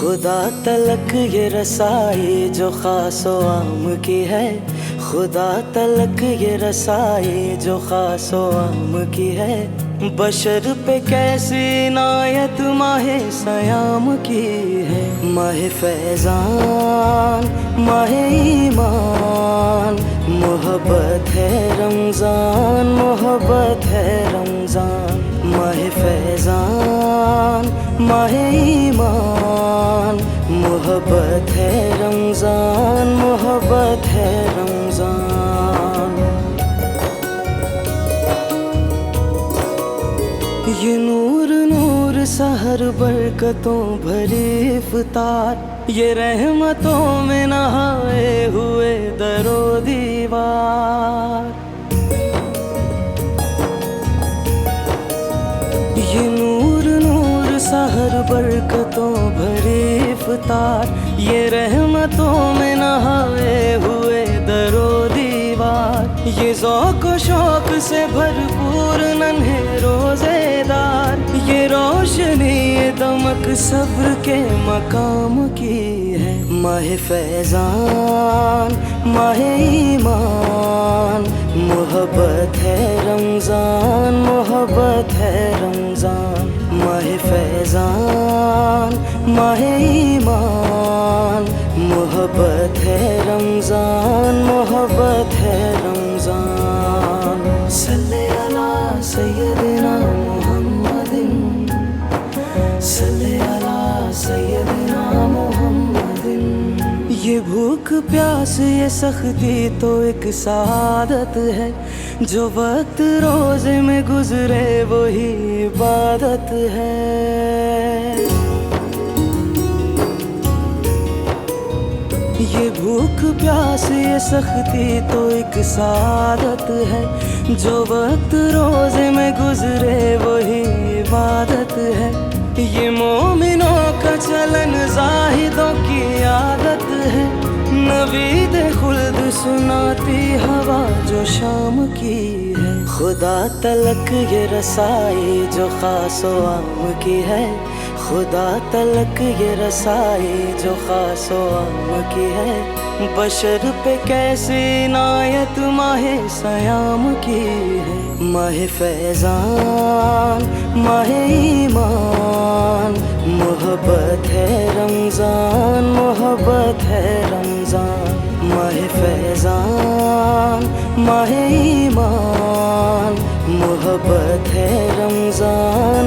खुदा तलक ये रसाई जो खासो आम की है, खुदा तलक ये रसाई जो खासो आम की है। बशर पे कैसी नायत माहे सयाम की है। माहे फैजान माहे ईमान, मोहब्बत है रमजान, मोहब्बत है रमजान। माहे फैजान माहे ईमान, मोहब्बत है रमजान, मोहब्बत है रमजान। ये नूर नूर सहर बरकतों भरी इफ्तार, ये रहमतों में नहाए हुए दरो दीवार। ये नूर नूर सहर बरकतों भरी इफ्तार, ये रहमतों में नहाए हुए दरो दीवार। ये ज़ौक़ शौक़ से भरपूर नन्हे रोज़ेदार, ये रोशनी ये दमक सब्र के मकाम की है। माहे फैज़ान माहे ईमान, मोहब्बत है रमज़ान, मोहब्बत है रमज़ान। माहे फैज़ान माहे ईमान, मोहब्बत है रमज़ान, मोहब्बत है रमज़ान। सल्ले अला सय्यदिना मुहम्मदिन, सल्ले अला सय्यदिना मुहम्मदिन। ये भूख प्यास ये सख्ती तो एक सादत है, जो वक्त रोज़े में गुजरे वही इबादत है। ये भूख प्यास ये सख्ती तो एक सादत है, जो वक्त रोज़े में गुजरे वही इबादत है। ये मोमिनों का चलन ज़ाहिदों की आदत है, नवीद खुल्द सुनाती हवा जो शाम की है। खुदा तलक ये रसाई जो खासो आम की है, खुदा तलक ये रसाई जो खासो आम की है। बशर पे कैसी नायत माहे सयाम की है। माहे फैज़ान माहे ईमान, मोहब्बत है रमज़ान, मोहब्बत है रमज़ान। माहे फैज़ान माहे ईमान, मोहब्बत है रमज़ान।